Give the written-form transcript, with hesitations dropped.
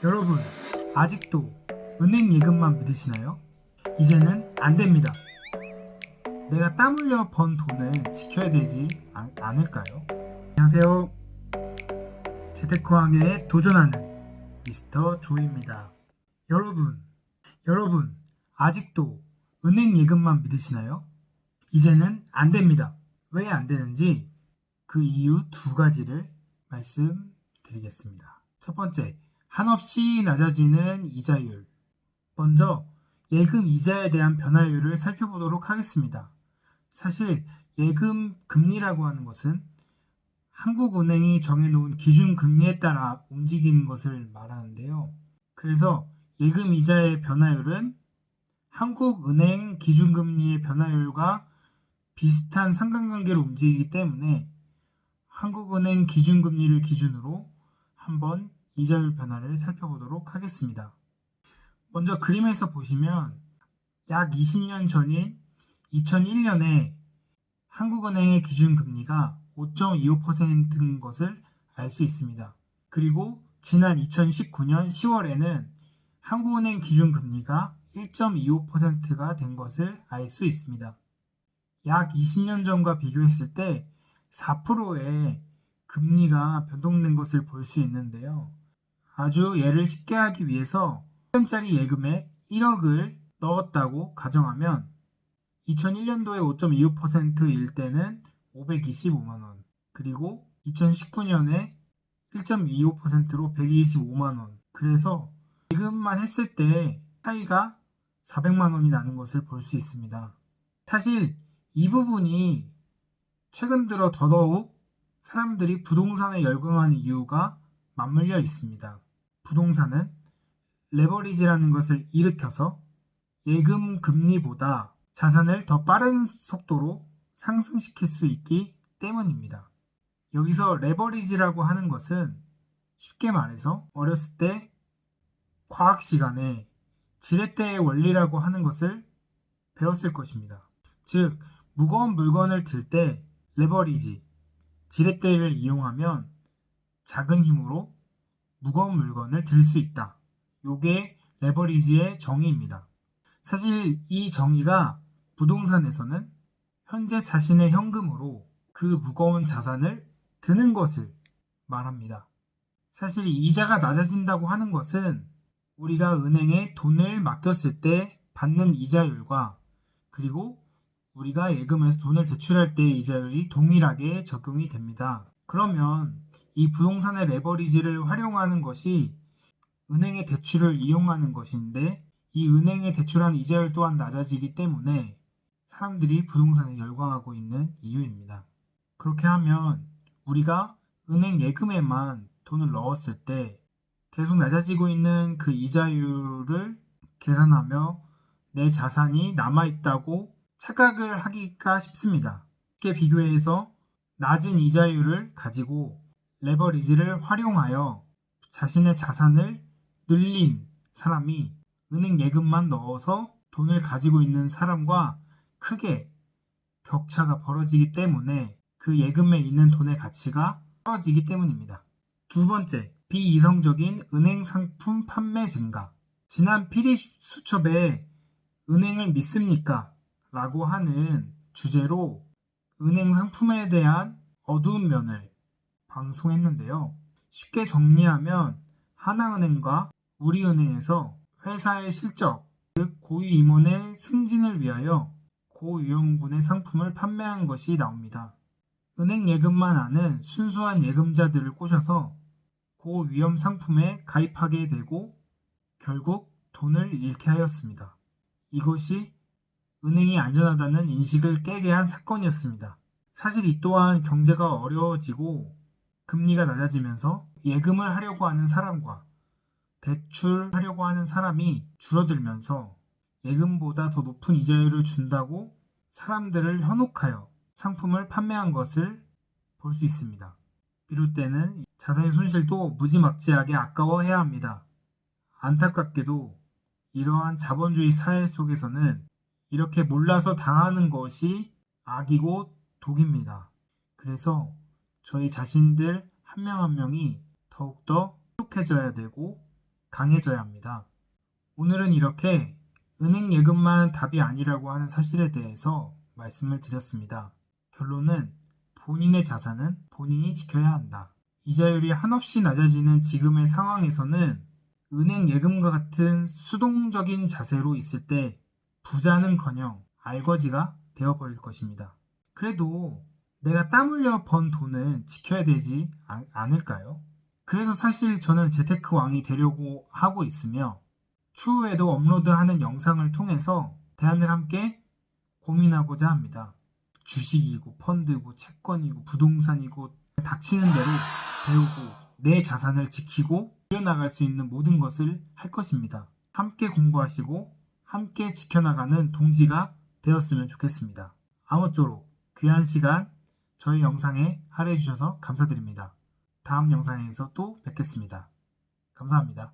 여러분, 아직도 은행 예금만 믿으시나요? 이제는 안 됩니다. 내가 땀 흘려 번 돈을 지켜야 되지 않을까요? 안녕하세요. 재테크왕에 도전하는 미스터 조입니다. 여러분, 아직도 은행 예금만 믿으시나요? 이제는 안 됩니다. 왜 안 되는지 그 이유 두 가지를 말씀드리겠습니다. 첫 번째, 한없이 낮아지는 이자율. 먼저 예금 이자에 대한 변화율을 살펴보도록 하겠습니다. 사실 예금 금리라고 하는 것은 한국은행이 정해놓은 기준금리에 따라 움직이는 것을 말하는데요. 그래서 예금 이자의 변화율은 한국은행 기준금리의 변화율과 비슷한 상관관계로 움직이기 때문에 한국은행 기준금리를 기준으로 한번 이자율 변화를 살펴보도록 하겠습니다. 먼저 그림에서 보시면 약 20년 전인 2001년에 한국은행의 기준금리가 5.25%인 것을 알 수 있습니다. 그리고 지난 2019년 10월에는 한국은행 기준금리가 1.25%가 된 것을 알 수 있습니다. 약 20년 전과 비교했을 때 4%의 금리가 변동된 것을 볼 수 있는데요. 아주 예를 쉽게 하기 위해서 1년짜리 예금에 1억을 넣었다고 가정하면 2001년도에 5.25%일 때는 525만원, 그리고 2019년에 1.25%로 125만원, 그래서 예금만 했을 때 차이가 400만원이 나는 것을 볼 수 있습니다. 사실 이 부분이 최근 들어 더더욱 사람들이 부동산에 열광하는 이유가 맞물려 있습니다. 부동산은 레버리지라는 것을 일으켜서 예금 금리보다 자산을 더 빠른 속도로 상승시킬 수 있기 때문입니다. 여기서 레버리지라고 하는 것은 쉽게 말해서 어렸을 때 과학 시간에 지렛대의 원리라고 하는 것을 배웠을 것입니다. 즉, 무거운 물건을 들 때 레버리지, 지렛대를 이용하면 작은 힘으로 무거운 물건을 들 수 있다. 요게 레버리지의 정의입니다. 사실 이 정의가 부동산에서는 현재 자신의 현금으로 그 무거운 자산을 드는 것을 말합니다. 사실 이자가 낮아진다고 하는 것은 우리가 은행에 돈을 맡겼을 때 받는 이자율과 그리고 우리가 예금에서 돈을 대출할 때의 이자율이 동일하게 적용이 됩니다. 그러면 이 부동산의 레버리지를 활용하는 것이 은행의 대출을 이용하는 것인데 이 은행의 대출한 이자율 또한 낮아지기 때문에 사람들이 부동산에 열광하고 있는 이유입니다. 그렇게 하면 우리가 은행 예금에만 돈을 넣었을 때 계속 낮아지고 있는 그 이자율을 계산하며 내 자산이 남아있다고 착각을 하기가 쉽습니다. 쉽게 비교해서 낮은 이자율을 가지고 레버리지를 활용하여 자신의 자산을 늘린 사람이 은행 예금만 넣어서 돈을 가지고 있는 사람과 크게 격차가 벌어지기 때문에 그 예금에 있는 돈의 가치가 떨어지기 때문입니다. 두 번째, 비이성적인 은행 상품 판매 증가. 지난 PD수첩에 은행을 믿습니까? 라고 하는 주제로 은행 상품에 대한 어두운 면을 방송했는데요. 쉽게 정리하면 하나은행과 우리은행에서 회사의 실적, 즉 고유 임원의 승진을 위하여 고위험군의 상품을 판매한 것이 나옵니다. 은행 예금만 아는 순수한 예금자들을 꼬셔서 고위험 상품에 가입하게 되고 결국 돈을 잃게 하였습니다. 이것이 은행이 안전하다는 인식을 깨게 한 사건이었습니다. 사실 이 또한 경제가 어려워지고 금리가 낮아지면서 예금을 하려고 하는 사람과 대출하려고 하는 사람이 줄어들면서 예금보다 더 높은 이자율을 준다고 사람들을 현혹하여 상품을 판매한 것을 볼 수 있습니다. 이럴 때는 자산의 손실도 무지막지하게 아까워해야 합니다. 안타깝게도 이러한 자본주의 사회 속에서는 이렇게 몰라서 당하는 것이 악이고 독입니다. 그래서 저희 자신들 한 명 한 명이 더욱더 똑똑해져야 되고 강해져야 합니다. 오늘은 이렇게 은행 예금만 답이 아니라고 하는 사실에 대해서 말씀을 드렸습니다. 결론은 본인의 자산은 본인이 지켜야 한다. 이자율이 한없이 낮아지는 지금의 상황에서는 은행 예금과 같은 수동적인 자세로 있을 때 부자는커녕 알거지가 되어버릴 것입니다. 그래도 내가 땀 흘려 번 돈은 지켜야 되지 않을까요? 그래서 사실 저는 재테크 왕이 되려고 하고 있으며 추후에도 업로드하는 영상을 통해서 대안을 함께 고민하고자 합니다. 주식이고 펀드고 채권이고 부동산이고 닥치는 대로 배우고 내 자산을 지키고 이어나갈 수 있는 모든 것을 할 것입니다. 함께 공부하시고 함께 지켜나가는 동지가 되었으면 좋겠습니다. 아무쪼록 귀한 시간 저희 영상에 할애해 주셔서 감사드립니다. 다음 영상에서 또 뵙겠습니다. 감사합니다.